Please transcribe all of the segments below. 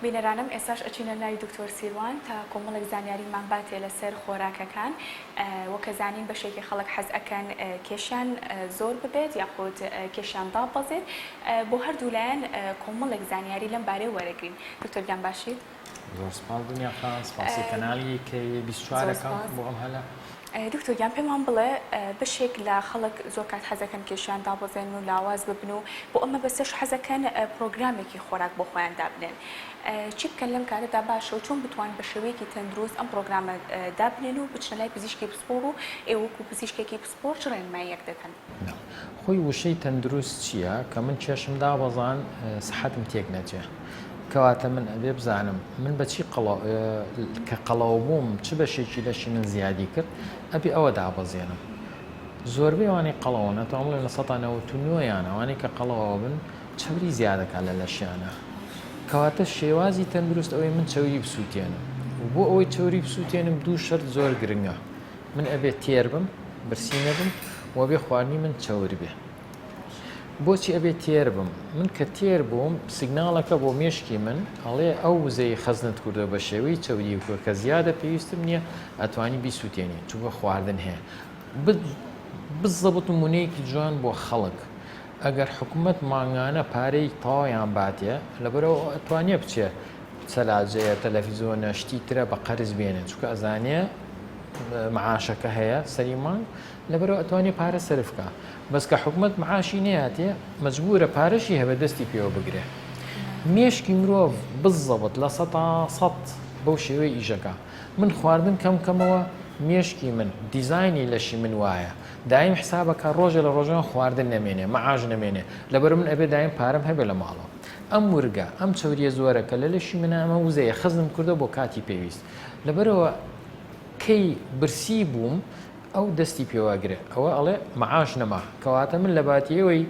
بینەرانم ئێستاش ئەچینە لای دکتۆر سیروان تا کۆمەڵێک زانیاریمان باتێ لەسەر خۆراکەکان وەکە زانین بەشێکی خەڵک حەز ئەکەن کێشیان زۆر ببێت یاخود کێشیان دابەزێت بۆ هەردوو لایەن کۆمەڵێک زانیاری لەم بارەی وەرەگرین. دکتۆر گیان باشیت؟ زۆر سپاس دنیا خان، سپاسی کەناڵی کە 24ەکەم بۆ ئەم هەلە. دکتۆر گیان پێمان بڵێ بەشێک لە خەڵک زۆر کات حەزەکەن کێشیان دابەزێن و لاواز ببن و بۆ ئەمە بەسەش حەزەکەن پرۆگرامێکی خۆراک بۆ خۆیان دابنێن. چی بکەن لەم کارەدا باشە و چۆن بتوان بە شێوەیەکی تەندروست ئەم پرۆگرامە دابنێن و بچنە لای پزیشکی پسپۆر و ئێوەکو پزیشکێکی پسپۆر چ ڕێنماییەک دەکەن؟ خۆی وشەی تەندروست چییە کە من کێشم دابەزان سەحەتم تێک نەچێ. کەواتە من ئەبێ بزانم من بە چی کە قەڵەوە بووم چ بەشێکی لەشی من زیادی کرد ئەبێ ئەوە دابەزێنم. زۆربەی ئەوانەی قەڵەوە نەتوانڵێ لە 99 ئەوانەی کە قەڵەوە بن چەوری زیادەکە لە لەشیانە. کەواتە شێوازی تەندروست ئەوەی من چەوری بسووتێنم و بۆ ئەوەی چەوری بسووتێنم دوو شەرت زۆر گرنگە. من ئەبێ تێر بم برسی نەبم و بێ خواردنی من چەور بێ. بۆچی ئەبێ تێر بم؟ من کە تێر بووم سیگناڵەکە بۆ مێشکی من ئەڵێ ئەو وزەی خەزنت کردو بە شێوەی چەوری وکوە کە زیادە پێویستم نییە ئەتوانی بیسووتێنی چونکە خواردن هەیە. بزەبت نمونەیەکی جوان بۆ خەڵک. ئەگەر حکوومەت ماگانە پارەی تەواویان باتێ لەبەرەوە ئەتوانێ بچێ چەلاجەیە تەلەڤیزۆنە شتی ترە بە قەرز بێنێت چونکە ئەزانێ معاشەکە هەیە سەری مانگ لەبەرەوە ئەتوانێ پارە سەرفکە. بەس کە حکوومەت معاشی نەهاتێ مەجبورە پارەشی هەبە دەستی پێوە بگرێ. مێشکی مرۆڤ بزەبت لە 100 بەو شێوەی ئیژەکە. من خواردن کەمکەمەوە مێشکی من دیزایانی لەشی من وایە دایم حسابەکە ڕۆژە لە ڕۆژان خواردن نەمێنێ مەعاژ نەمێنێ لەبەر من ئەبێ دایم پارەم هەبێ لە ماڵەوە. ئەم ورگە ئەم چەوریە زۆرەکە لە لەشی منە ئەمە وزەیە خزم کردو بۆ کاتی پێویست لەبەرەوە کەی برسی بووم ئەو دەستی پێواگرێ ئەوە ئەڵێ مەعاش نەما کەواتە من لە باتیەوەی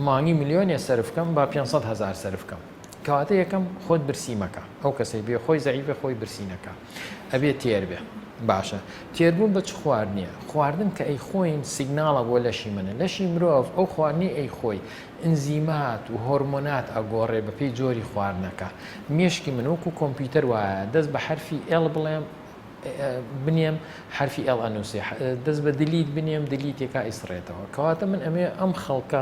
مانگی ملیۆنێ سەرفکەم با 500,000 سەرفکەم کەواتە یەکەم خۆت برسی مەکە ئەو کەسەی بێ خۆی زەعیفە خۆی برسی نەکە ئەبێ تێر بێ. باشە تێربوون بە چ خواردنیە؟ خواردن کە ئەی خۆین سیگناڵە بۆ لەشی منە لەشی مرۆڤ ئەو خواردنی ئەی خۆی ئەنزیمات و هۆرمۆنات ئەگۆڕێ بەپێی جۆری خواردنەکە. مێشکی من وەکو کۆمپیوتەر وایە دەست بە حرفی ئێڵ بڵێم بنێم حرفی ئێڵ ئەنووسێ دەست بە دلیت بنێم دلیتێکا ئیسڕێتەوە. کەواتە من ئەمێ ئەم خەڵکە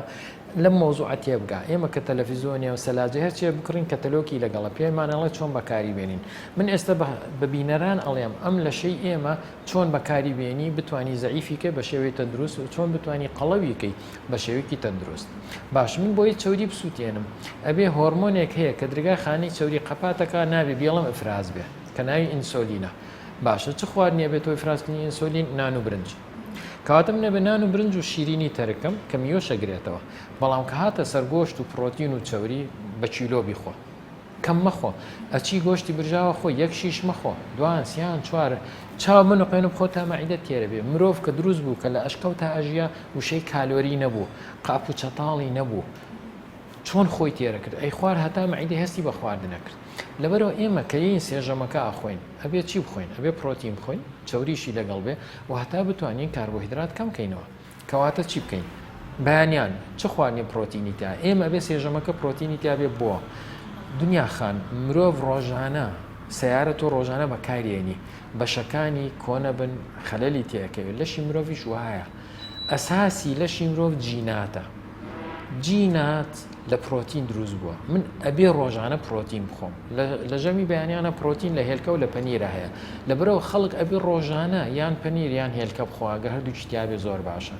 لەم مۆزوعە تێبگا ئێمە کە تەلەڤیزۆنیە و سەلاجە هەرچێ بکڕین کەتەلۆکی لەگەڵە پێمانەڵێ چۆن بەکاری بێنین. من ئێستا بە بینەران ئەڵێم ئەم لەشەی ئێمە چۆن بەکاری بێنی بتانی زەعیفیکە بە شێوەی تەندروست و چۆن بتانی قەڵەویکەی بە شێوەیەکی تەندروست. باش من بۆی چەوری بسووتێنم ئەبێ هۆرمۆنێک هەیە کە درگای خانەی چەوری قەپاتەکە نابێ بێڵم ئەفراز بێ کە ناوی ئینسۆلینە. باشە چ خواردنیە بێت تۆی فرازکردنی ئینسۆلین نان و برنج. کەواتە منە بە نان و برنج و شیرینی تەرکم کە میۆشەگرێتەوە بەڵام کە هاتە سەر گۆشت و پرۆتین و چەوری بە چیلۆ بیخۆ کەم مەخۆ ئەچی گۆشتی برژاوە خۆ یەک شیش مەخۆ دوان سیان چوارە چاو من و قێنم خۆ تا مەعیدە تێرە بێ. مرۆڤ کە دروست بوو کە لە ئەشکەوت تا ئەژیا وشەی کالۆری نەبوو قاپ و چەتاڵی نەبوو چۆن خۆی تێرە کرد ئەی خوار هەتا مەعیدە هەستی بە خواردنە کرد. لەبەرەوە ئێمە کە یین سێژەمەکە ئاخۆین ئەبێ چی بخۆین ئەبێ پرۆتین بخۆین چەوریشی لەگەڵ بێ و هەتا بتوانین کاربۆهیدرات کەم بکەینەوە. کەواتە چی بکەین؟ بەیانیان چ خواردنی پرۆتینی تا ئێمە ئەبێ سێژەمەکە پرۆتینی تا بێ بووە. دنیا خان مرۆڤ ڕۆژانە سیارە تۆ ڕۆژانە بەکارێنی بەشەکانی کۆنە بن خەلەلی تێکەوێت لەشی مرۆڤیش وایە ئەساسی لەشی مرۆڤ جیناتە. جینات لە پرۆتین دروست بووە. من ئەبێ ڕۆژانە پرۆتین بخۆم لە ژەمی بەیانیانە پرۆتین لە هێلکە و لە پەنیرە هەیە لەبەرەوە خەڵک ئەبێ ڕۆژانە یان پەنیر یان هێلکە بخواگە هەردووکی تیابێ زۆر باشە.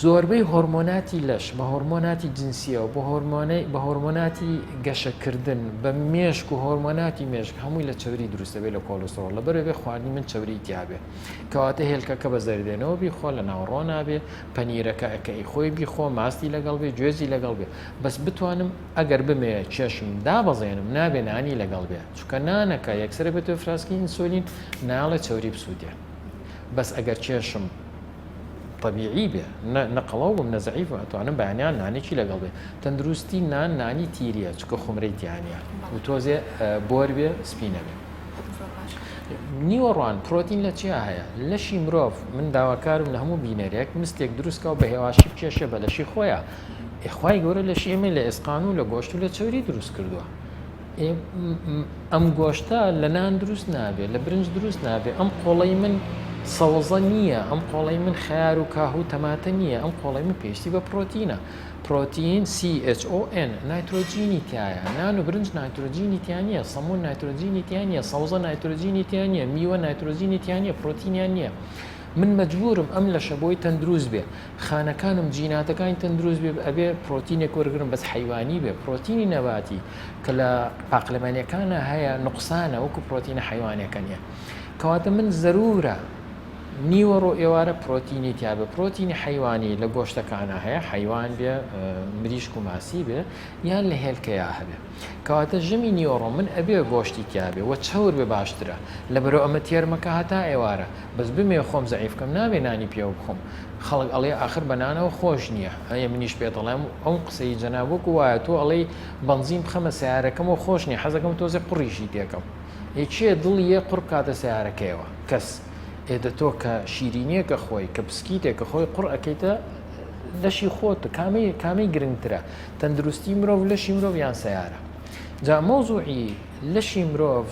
زۆربەی هۆرمۆناتی لەش بە هۆرمۆناتی جنسیەوە بە هۆرمۆناتی گەشەکردن بە مێشک و هۆرمۆناتی مێشک هەمووی لە چەوری دروستە بێ لە کۆلۆسترۆڵ لەبەرەوە خواردنی من چەوری تیابێ کەواتە هێلکەکە بە زەردێنەوە بیخۆ لە ناوڕۆ نابێ پەنیرەکە ئەکەی خۆی بیخۆ ماستی لەگەڵ بێ گوێزی لەگەڵ بێ بەس بتوانم ئەگەر بمێ چێشم دابەزێنم نابێ نانی لەگەڵ بێ چونکە نانەکە یەکسرە بێتە فراسکی ئینسۆلین ناڵە چەوری بسووتێ بەس ئەگەر چێشم طبيعي به نقلوا ومن زعيف وأتوانا بعنيان ناني كي لقلب تندرستي ناني تيريا شكو خمريت يعني وتوزي بور به سبينه به نیوەڕوان پرۆتین لە چیا هەیە لەشی مرۆڤ من داواکارم لە هەموو بینەرێک مستێک دروستکە و بە هێواشی بکێشە بە لەشی خۆیە ئێخوای گەورە لەشی ئێمە لە ئێسقان و لە گۆشت و لە چەوری دروست کردووە ئەم گۆشتە لە نان دروست نابێت لە برنج دروست نابێت ئەم قۆڵەی من سەوزە نییە ئەم قۆڵەی من خیار و کاهوو تەماتە نییە ئەم قۆڵەی من پێویستی بە پرۆتینە پرۆتین CHON نایترۆجینی تایە نان و برنج نایترۆجینی تیان نییە سەمون نایترۆجینی تیان نییە سەوزە نایترۆجینی تیان نییە میوە نایترۆجینی تیان نییە پرۆتینیان نییە من مەجبورم ئەم لە شەبۆی تەندروست بێ خانەکانم جیناتەکانی تەندروست بێ ئەبێ پرۆتینێک وەرگرم بەس حیوانی بێ پرۆتینی نەباتی کە لە پاقلەمانیەکانە هەیە نقصانە وەکو پرۆتینە حیوانەکە نیە کەواتە من زەرورە نیوەڕۆ ئێوارە پرۆتینی تیابێ پرۆتینی حیوانی لە گۆشتەکانە هەیە حیوان بێ مریشک و ماسی بێ یان لە هێلکەیا هەبێ کەواتە ژەمی نیوەڕۆ من ئەبێ گۆشتی تیابێ وە چەور بێ باشترە لەبەرەوە ئەمە تێرمەکە هەتا ئێوارە بەس بمێ خۆم زەعیفکەم نابێ نانی پێوە بخۆم خەڵک ئەڵێ آخر بەنانەوە خۆش نییە ئەیە منیش پێت ئەڵێم ئەو قسەی جەنابوەکو وایە تۆ ئەڵێ بەنزیم بخەمە سیارەکەم و خۆش نییە حەزەکەم تۆزێ قوڕیشی تێکەم چیە دڵ یە قڕ کاتە سیارەکەیەوە کەس ئێدە تۆ کە شیرینیەکە خۆی کە بسکیتێکە خۆی قڕ ئەەکەیتە لەشی خۆت کامی گرنگترە تەندروستی مرۆڤ لەشی مرۆڤ یان سیارە جا مۆزوعی لەشی مرۆڤ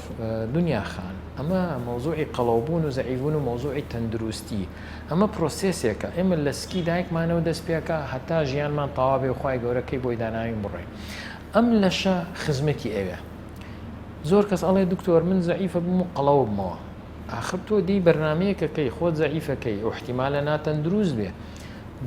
دنیا خان ئەمە مۆزوعی قەڵەوبوون و زەعیبوون و مۆزوعی تەندروستی ئەمە پرۆسێسێکە ئێمە لە سکی دایکمانەوە دەست پێکە هەتا ژیانمان تەواوێ و خوای گەورەکەی بۆی داناوی بڕێ ئەم لەشە خزمەتی ئەوێ زۆر کەس ئەڵێ دکتۆر من زەعیفە بم و قەڵەو بمەوە آخر تۆ دی بەرنمەیەکەکەی خۆت زەعیفەکەی و احتیمالە ناتەن دروست بێ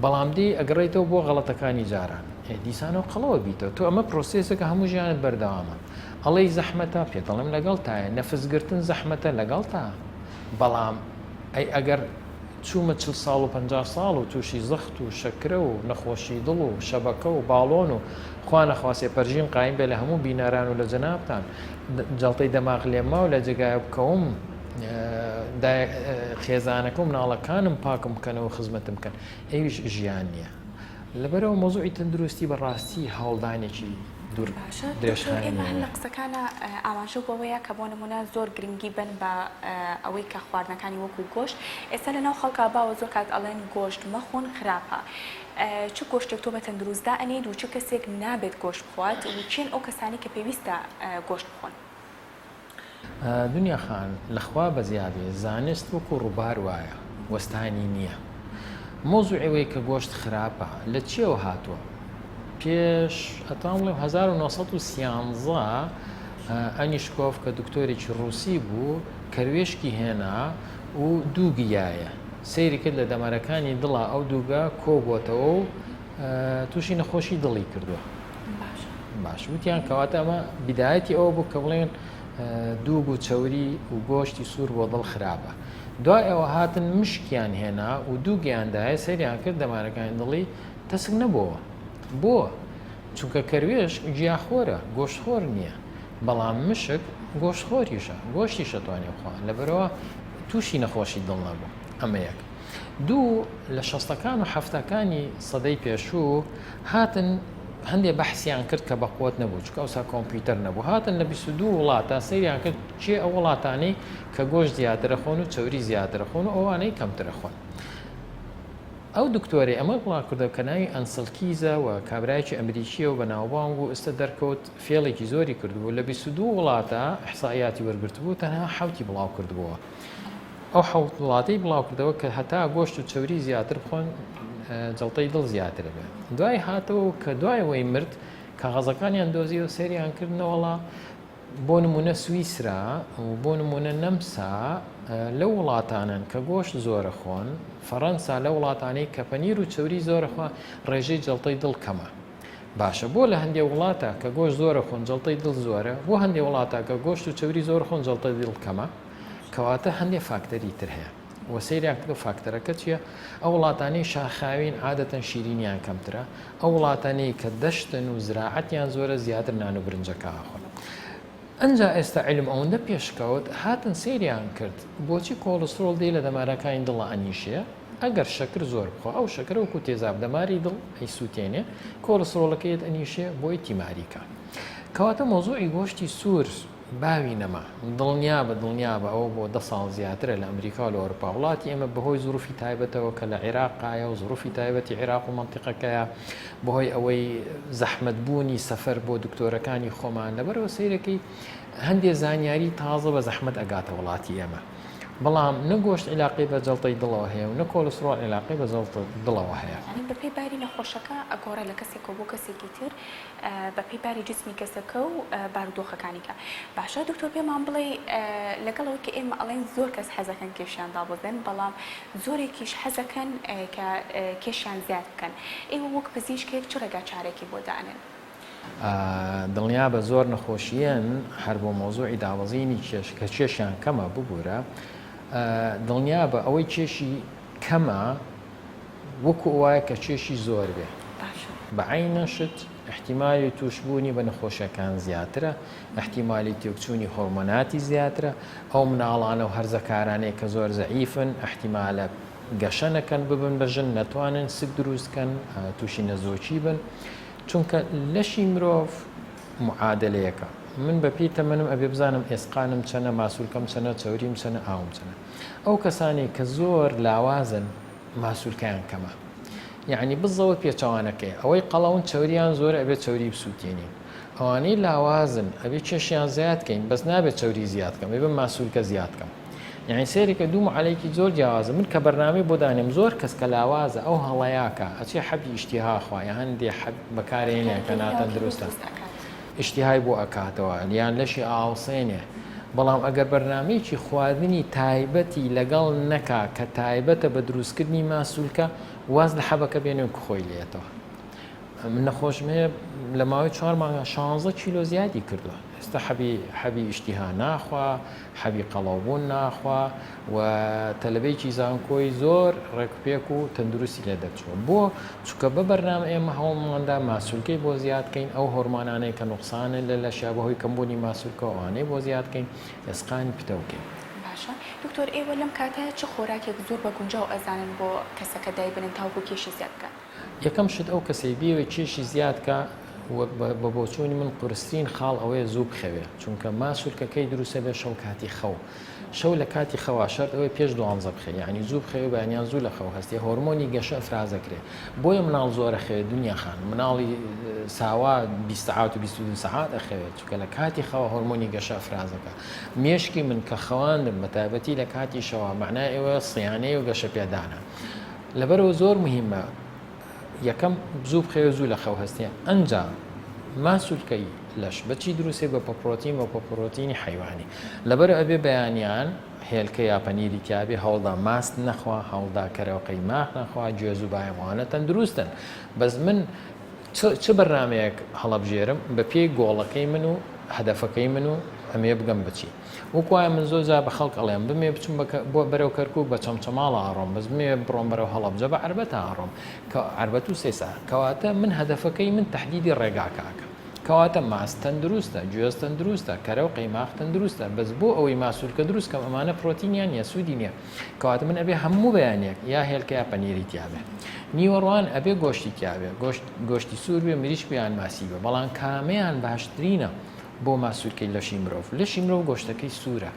بەڵام دی ئەگەڕێیتەوە بۆ غەڵەتەکانی جاران دیسانەوە قەڵەوە بیتەوە تۆ ئەمە پرۆسێسەکە هەموو ژیانت بەردەوامە ئەڵێ زەحمەتە پێتەڵم لەگەڵ تایە نەفسگرتن زەحمەتە لەگەڵ تا بەڵام ئەی ئەگەر چوومە 40 ساڵ و 50 ساڵ و تووشی زەخت و شەکرە و نەخۆشی دڵ و شەبەکە و باڵۆن و خوا نەخواسێ پەرژین قایم بێ لە هەموو بیناران و لە جەنابتان جەڵتەی دەماغ لێما و لە جێگایە بکەوم خێزانەکە و مناڵەکانم پاکم بکەنەوە خزمەتم بکەن ئەویش ژیان نییە لەبەرەوە مۆزوعی تەندروستی بەڕاستی هەوڵدانێکی دوور درێژخانە لە قسەکانە ئاماژە بەوەیە کە بۆ نمونە زۆر گرنگی بن بە ئەوەی کە خواردنەکانی وەکو گۆشت ئێستا لەناو خەڵکا باوە زۆر کات ئەڵێن گۆشت مەخۆن خراپە چ گۆشتێک تۆ بە تەندروستدا ئەنێت و چ کەسێک نابێت گۆشت بخوات و چین ئەو کەسانی کە پێویستە گۆشت بخۆن دنیا خان لەخوا بەزیادێ زانست وەکو ڕووبار وایە وەستانی نییە مۆزوعەوەی کە گۆشت خراپە لە چیەوە هاتووە پێش ئەتاڵێ 1930 ئەنیشکۆف کە دکتۆرێکی ڕووسی بوو کەروێشکی هێنا و دوو گیایە سەیری کرد لە دەمارەکانی دڵە ئەو دووگە کۆبووتەوە و تووشی نەخۆشی دڵی کردووە باش وتیان کەواتە ئەمە بیدایەتی ئەوە بوو کە بڵێن دوو بوو چەوری و گۆشتی سوور بۆ دڵ خراپە دوای ئەوە هاتن مشکیان هێنا و دوو گیاندایە سەریان کرد دەمارەکانی دڵی تەسک نەبووە بۆ چونکە کەروێش گیاخۆرە گۆشتخۆر نییە بەڵام مشک گۆشتخۆریشە گۆشتیشە توانێ بخوا لەبەرەوە تووشی نەخۆشی دڵ نەبوو ئەمە یەک دوو لە 60ەکان و 70ەکانی سەدەی پێشوو هاتن هەندێک بەحسیان کرد کە بەقوت نەبوو چکە ئەوسا کۆمپیوتەر نەبوو هاتن لە 22 وڵاتە سەیریان کرد چێ ئەو وڵاتانەی کە گۆشت زیاترە خۆن و چەوری زیاترە خۆن و ئەوانەی کەمترە خۆن ئەو دکتۆری ئەمە بڵاکردە کە ناوی ئەنسڵکیزە و کابرایکی ئەمریکیە و بە ناوبانگ و ئێستا دەرکەوت فێڵێکی زۆری کردبوو لە 22 وڵاتە ئەحسایاتی وەرگرتبوو تەنها حوتی بڵاو کردبووە ئەو حوت وڵاتەی بڵاو کردەوە کە هەتا گۆشت و چەوری زیاتر بخۆن جەڵتەی دڵ زیاترە بێ دوای هاتەوە کە دوایەوەی مرد کاغەزەکانیان دۆزی و سێریان کردنەوەڵا بۆ نمونە سویسرا و بۆ نمونە نەمسا لەو وڵاتانن کە گۆشت زۆرە خۆن فەڕەنسا لە وڵاتانەی کە پەنیر و چەوری زۆرەخوا ڕێژەی جەڵتەی دڵ کەمە باشە بۆ لە هەندێک وڵاتە کە گۆشت زۆرە خۆن جەڵتەی دڵ زۆرە بۆ هەندێک وڵاتە کە گۆشت و چەوری زۆر خۆن جەڵتەی دڵ کەمە کەواتە هەندێک فاکتەری تر هەیە وەسەیریان کردو فاکتەرەکە چییە ئەو وڵاتانەی شاخاوین عادەتەن شیرینیان کەمترە ئەو وڵاتانەی کە دەشتن و زراعەتیان زۆرە زیاتر نان و برنجەکە خۆن ئەنجا ئێستا علم ئەوەندە پێشکەوت هاتن سێریان کرد بۆچی کۆلسترۆل دێ لە دەمارەکانی دڵە ئەنیشەیە ئەگەر شەکر زۆر بخۆ ئەو شەکرە وەکو تێزاب دەماری دڵ ئەی سووتێنێ کۆلسترۆلەکەیت ئەنیشێ بۆی تیماریکە کەواتە مۆزوعی گۆشتی سوور باوی نەما دڵنیا بە ئەوە بۆ 10 ساڵ زیاترە لە ئەمریکا و لە ئەوروپا وڵاتی ئێمە بەهۆی زروفی تایبەتەوە کە لە عێراقایە و زروفی تایبەتی عێراق و منتیقەکەیە بەهۆی ئەوەی زەحمەتبوونی سەفەر بۆ دکتۆرەکانی خۆمان لەبەرەوە سەیرەکەی هەندێک زانیاری تازە بە زەحمەت ئەگاتە وڵاتی ئێمە بەڵام نەگۆشت علاقی بە جەڵتەی دڵەوە هەیە و نە کۆلسترۆل علاقی بە جەڵتە دڵەوە هەیە بە پێیباری نەخۆشەکە ئەگۆڕێ لە کەسێکە بۆ کەسێکی تر بە پێیباری جسمی کەسەکە و بارودۆخەکانیکە باشە دکتۆر پێمان بڵێ لەگەڵەوەی کە ئێمە ئەڵێن زۆر کەس حەزەکەن کێشیان دابڵێن بەڵام زۆرێکیش حەزەکەن کە کێشیان زیاد بکەن ئێوە وەک پزیشکێک چ ڕێگا چارێکی بۆ دانن دڵنیا بە زۆر نەخۆشیەن هەر بۆ مۆزوعی داوەزینی کە کێشیان کەمە ببوورە دڵنیا بە ئەوەی کێشی کەمە وەکو وایە کە کێشی زۆر بێ بەعینەشت احتیمالی توشبوونی بە نەخۆشیەکان زیاترە احتیمالی تێکچوونی هۆرمۆناتی زیاترە ئەو مناڵانە و هەرزەکارانەیە کە زۆر زەعیفن احتیمالە گەشە نەکەن ببن بەژن نەتوانن سک دروستکەن تووشی نەزۆکی بن چونکە لەشی مرۆڤ معادلەیەکە من بە پێی تەمەنم ئەبێ بزانم ئێسقانم چەنە ماسوولکەم چەنە چەوریم چەنە ئاوم چەنە ئەو کەسانی کە زۆر لاوازن ماسوولکیان کەمە یعنی بزەوە پێچەوانەکەی ئەوەی قەڵەون چەوریان زۆر ئەبێت چەوری بسووتێنین ئەوانەی لاوازن ئەبێ کێشیان زیادکەین بەس نابێت چەوری زیادکەم ێ بە ماسوولکە زیادکەم یعنی سێرێکە دوو معالەیەکی زۆر جیاوازە من کە بەرنامەی بۆ دانێم زۆر کەس کە لاوازە ئەو هەڵەیاکە ئەچێ حەبی ئیشتیها خوایە هەندێ حەب بەکارێنێ کە ناتەندروستە ئیشتیهای بۆ ئەکاتەوە یان لەشی ئاوسێنێ بەڵام ئەگەر بەرنامەیەکی خواردنی تایبەتی لەگەڵ نەکا کە تایبەتە بە دروستکردنی ماسوولکە واز لە حەبەکە بێنێن خۆی لێتەوە من نەخۆشمەیە لە ماوەی 4 مانگە 16 کیلۆ زیادی کردووە ئێستا حەبی ئیشتیها ناخوا حەبی قەڵەوبوون ناخوا و تەلەبەیەکی زانکۆی زۆر ڕێکپێک و تەندروستی لێ دەرچووە بۆ چونکە بە بەرنامە ئێمە هەوڵماندا ماسوولکەی بۆ زیادکەین ئەو هۆرمۆنانەی کە نوقسانە لە لەشیا بەهۆی کەمبوونی ماسوولکە ئەوانەی بۆ زیادکەین ئێسقانی پتەوکەین باشە دکتۆر ئێوە لەم کاتەیە چه خۆراکێک زۆر بە گونجاو ئەزانن بۆ کەسەکە دایبنن تاوەکو کێشی زیاد بکەن یەکەم شت ئەو کەسەی بێوێ کێشی زیادکە بە بۆچوونی من قورسترین خاڵ ئەوەیە زوو بخەوێ چونکە ماسوولکەکەی دروستە بێ شەو کاتی خەو شەو لە کاتی خەوا شەرت ئەوەی پێش 12 بخێ یعنی زوو بخەوێ بەیانیان زوو لە خەو هەستی هۆرمۆنی گەشە ئەفرازەکرێ بۆیە مناڵ زۆرە خەوێ دنیا خان مناڵی ساوا 20 ساعات و 22 ساعات ئەخەوێت چونکە لە کاتی خەوا هۆرمۆنی گەشە ئەفرازەکە مێشکی من کە خەواندم بە تایبەتی لە کاتی شەوا معنای ئێوە سیانەی و گەشە پێدانە لەبەرەوە زۆر مهمە یەکەم زوو بخەوێ زوو لە خەو هەستێ ئەنجا ماسوولکەی لەش بەچی دروستێ بە پڕۆتین و پڕۆتینی حیوانی لەبەر ئەبێ بەیانیان هێلکە یا پەنیری تیابێ هەوڵدا ماست نەخوا هەوڵدا کەرەوەقەی ماخ نەخوا گوێز و بایەوانە تەندروستن بەس من چ بەرنمەیەک هەڵەبژێرم بە پێی گۆڵەکەی من و هەدەفەکەی من و ئەمێ بگەم بچی وەکوایە من زۆر جا بە خەڵک ئەڵێم بمێ بچم بۆ بەرەو کەرکووک بە چەمچەماڵ ئاڕۆم بەس بمێ بڕۆم بەرەو هەڵەبجە بە عەربەت ئاڕۆم کە عەربەت و سێسا کەواتە من هەدەفەکەی من تەحدیدی ڕێگاکاکە کەواتە ماست تەندروستە گوێز تەندروستە کەرەو قەیماق تەندروستە بەس بۆ ئەوەی ماسوولکە دروست کەم ئەمانە پرۆتینیان نیە سوودی نییە کەواتە من ئەبێ هەموو بەیانێک یا هێلکە یا پەنیری تیابێ نیوەڕوان ئەبێ گۆشتی تیابێ گۆشتی سوور بێ مریش بیان ماسی بێ بەڵام کامەیان باشترینە بۆ ماسوولکەی لەشی مرۆڤ لەشی مرۆڤ گۆشتەکەی سوورە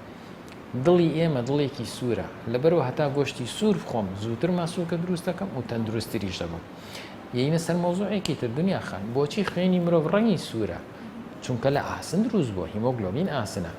دڵی ئێمە دڵێکی سوورە لەبەرەوە هەتا گۆشتی سوور بخۆم زووتر ماسوولکە دروست دەکەم و تەندروستریش دەبم یعنی سەر مۆزوعێکی تر دنیا خان بۆچی خوێنی مرۆڤ ڕەنگی سوورە چونکە لە ئاسن دروست بووە هیمۆگلۆبین ئاسنە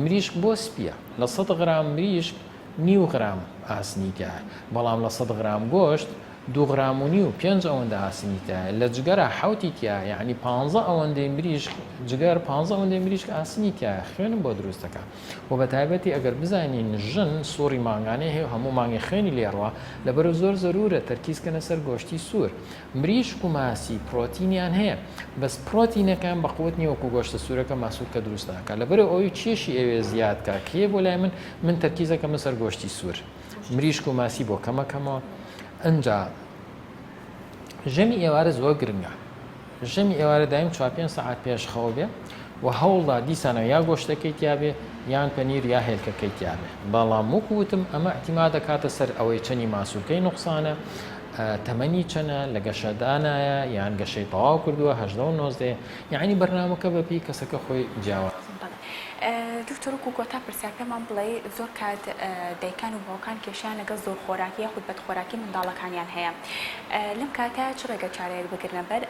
مریشک بۆ سپیە لە 100 غرام مریشک 9 غرام ئاسنی تایە بەڵام لە 100 غرام گۆشت 2 غرام و نیو 5 ئەوەندە ئاسنی تایە لە جگەرە حوتی تایە یعنی 15 ئەوەندەی مریشک جگەر 15 ئەوەندەی مریشک ئاسنی تایە خوێنم بۆ دروستەکە و بە تایبەتی ئەگەر بزانین ژن سووری مانگانەی هەیە هەموو مانگی خوێنی لێڕوە لەبەرەوە زۆر زەرورە تەرکیزکەنە سەر گۆشتی سوور مریشک و ماسی پرۆتینیان هەیە بەس پرۆتینەکان بە قوت نیە وەکو گۆشتە سوورەکە ماسوولکە دروست ناکات لەبەرەوە ئەوەی کێشی ئەوێ زیادکە کێ بۆ لای من تەرکیزەکەمە سەر گۆشتی سوور مریشک و ماسی بۆ کەمەکەمەوە ئەنجا ژەمی ئێوارە زۆر گرنگە ژەمی ئێوارە دایم 4-5 ساعات پێش خەو بێ و هەوڵدا دیسانە یا گۆشتەکەی تیابێ یان پەنیر یا هێلکەکەی تیابێ بەڵام وەکوتم ئەمە احتیما دەکاتە سەر ئەوەی چەنی ماسوولکەی نوقسانە تەمەنی چەنە لە گەشەدانایە یان گەشەی تەواو کردووە 18 و 19 یعنی بەرنامەکە بەپی کەسەکە خۆی جیاوە دکتۆر و گۆتا پرسیار پێمان بڵێ زۆر کات دایکان و باوکان کێشیان لەگەڵ زۆر خۆراکی یاخود بەدخۆراکی منداڵەکانیان هەیە لەم کاتە چ ڕێگەچارەیەک بگرنە بەر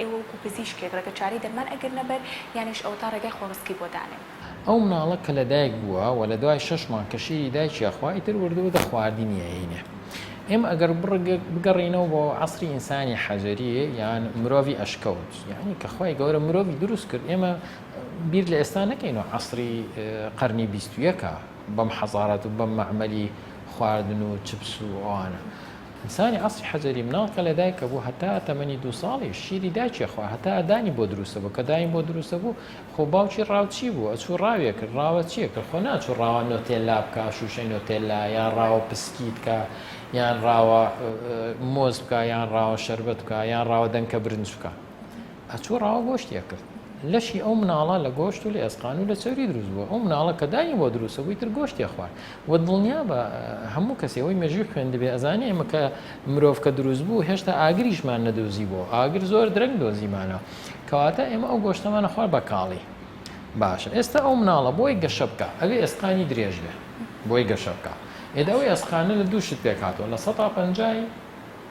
ئێوە وەکو پزیشکێک ڕێگەچاری دەرمان ئەگرنە بەر یانیش ئەو تا ڕێگەی خۆڕسکی بۆ دانێن ئەو مناڵە کە لە دایک بووە و لە دوای 6 مانگ کە شیری دایکی یاخوا ئیتر وردووەتە خواردنی هەینێ ئێمە ئەگەر بگەڕینەوە بۆ عەسری ئینسانی حەجەریە یان مرۆڤی ئەشکەوت یعنی کە خوای گەورە مرۆڤی دروست کرد ئێمە بیر لە ئێستا نەکەینەوە عەسری قەرنی 21ە بەم حەزارەت و بەم مەعمەلی خواردن و چپس و ئەوانە ئینسانی عەسری حەجەری مناڵکە لە دایکە بوو هەتا تەمەنی 2 ساڵی شیری دایکی خوا هەتا ئەدانی بۆ دروستە بوو کە دایم بۆ دروستە بوو خۆ باوکی ڕاو چی بوو ئەچوو ڕاوێ کرد ڕاوە چیە کرد خۆ ناچوو ڕاوە نۆتێلا بکە شوشەی نۆتێلا یان ڕاوە پسکیت بکە یان ڕاوە مۆز بکە یان ڕاوە شەربەت بکە یان ڕاوە دەنکە برنج بکە ئەچوو ڕاوە گۆشتیە کرد لەشی ئەو مناڵە لە گۆشت و لە ئێسقان و لە چەوری دروست بووە ئەو مناڵە کە دانی بۆ دروستە بووی تر گۆشتی خوارد و دڵنیا بە هەموو کەسەوەی مێژووی خوێندبێ ئەزانێ ئێمە کە مرۆڤ کە دروست بوو هێشتا ئاگریشمان نەدۆزی بۆ ئاگر زۆر درەنگ دۆزیمانە کەواتە ئێمە ئەو گۆشتەمانە خوارد بە کاڵی باشە ئێستا ئەو مناڵە بۆی گەشە بکە ئەوێ ئێسقانی درێژ بێ بۆی گەشە بکە ئێدا ئەوەی ئەسقانە لە دوو شت پێکاتەوە لە 150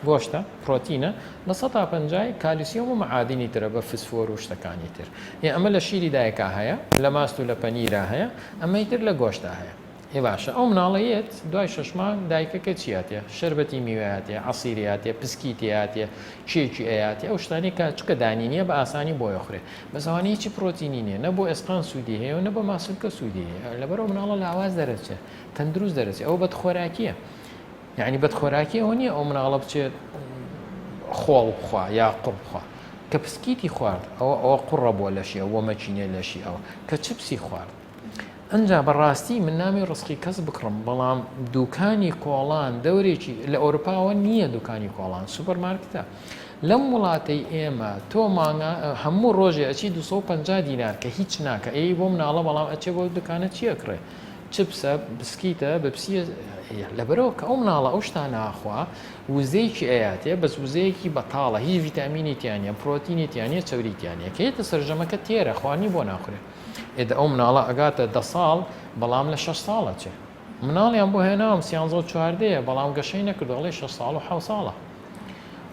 گۆشتە پرۆتینە لە 150 کالیسیۆم و مەعادنی ترە بە فسفۆر و شتەکانی تر ئەمە لە شیری دایکا هەیە لە ماست و لە پەنیرا هەیە ئەمەی تر لە گۆشتا هەیە ێ باشە ئەو مناڵەیەت دوای 6 مانگ دایکەکە چیاتێ شربەتی میوەیاتێ عەسیریاتێ پسکیتیاتێ چێکی ئەیاتێ ئەو شتانی کە چکە دانی نییە بە ئاسانی بۆی خوێ بەزەوانی هیچی پرۆتینی نیە نە بۆ ئێسقان سوودی هەیە و نە بە ماسولکە سوودی هەیە لەبەرەوە مناڵە لاواز دەرەچێت تەندروست دەرەچێت ئەو بەدخۆراکیە یعنی بەدخۆراکی ئەوە نییە ئەو مناڵە بچێت خۆڵ بخوا یا قوڕ بخوا کە پسکیتی خوارد ئەوە قوڕە بۆ لەشی ئەوە مەچینێ لەشی ئەوە کە چپسی خوارد ئەنجا بەڕاستی من نامی ڕسقی کەس بکڕم بەڵام دوکانی کۆڵان دەورێکی لە ئەوروپاوە نییە دوکانی کۆڵان سوپەرمارکتە لەم وڵاتەی ئێمە تۆ مانگە هەموو ڕۆژێ ئەچی 250 دینار کە هیچ ناکە ئەی بۆ مناڵە بەڵام ئەچێ بۆ دوکانە چیە کڕێ چپسە بسکیتە بەپسیە لەبەرەوە کە ئەو مناڵە ئەو شتان ناخوا وزەیەکی ئەیاتێ بەس وزەیەکی بەتاڵە هیچ ڤیتامینێتیانە پرۆتینێتیانە چەوریتیانە کە هێتە سەرجەمەکە تێرە خوانی بۆ ناخورێ ئێدە ئەو مناڵە ئەگاتە 10 ساڵ بەڵام لە 6 ساڵە چێ مناڵیان بۆ هێناوم 13 بەڵام گەشەی نەکردوڵێ 6 ساڵ و 7 ساڵە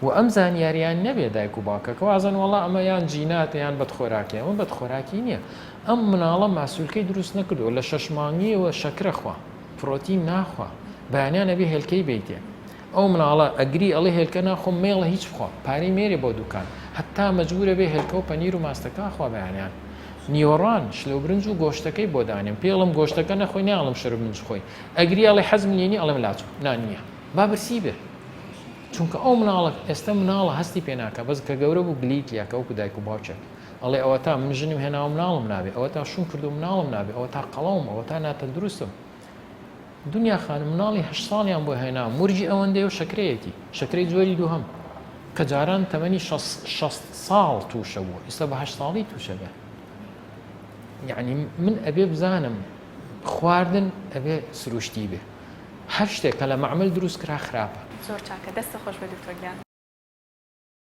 و ئەم زانیاریان نەبێ دایک و باوکەکە وازن وڵا ئەمە یان جینات یان بەدخۆراکی ئەمە بەدخۆراکی نییە ئەم مناڵە ماسوولکەی دروست نەکردو لە 6 مانگیەوە شەکرە خوا پرۆتین ناخوا بەیانیان نەبێ هێلکەی بیتێ ئەو مناڵە ئەگری ئەڵێ هێلکە ناخۆم مێڵە هیچ بخوا پارەی مێرێ بۆ دوکان هەتا مەجبورە بێ هێلکە و پەنیر و ماستەکە خوا بەیانیان نیۆڕان شلە برنج و گۆشتەکەی بۆ دانێن پێڵم گۆشتەکە نەخۆی ناڵم شەر برنج خۆی ئەگری ئەڵێ حەزم لێنی ئەڵێم لاچوو نانییە با برسی بێ چونکە ئەو مناڵە ئێستا مناڵە هەستی پێ ناکە بەس کە گەورە بوو گلیتیاکە وەکو دایک و باوچێک ئەڵێ ئەوە تا من ژنم هێناوە مناڵم نابێ ئەوە تا شوم کردو مناڵم نابێ ئەوە تا قەڵەوم ئەوە تا ناتەندروستم دنیا خانم مناڵی 8 ساڵیان بۆ هێنا مورجی ئەوەندەیە و شەکرەیەتی شەکرەی جۆری دووهەم کە جاران تەمەنی 6 ساڵ تووشە بوو ئێستا بە 8 ساڵی تووشە بێ یعنی من ئەبێ بزانم خواردن ئەبێ سروشتی بێ هەر شتێک کە لە مەعمل دروست کرا خراپە زۆر چاکە دەستە خۆش بە دکتۆر گیان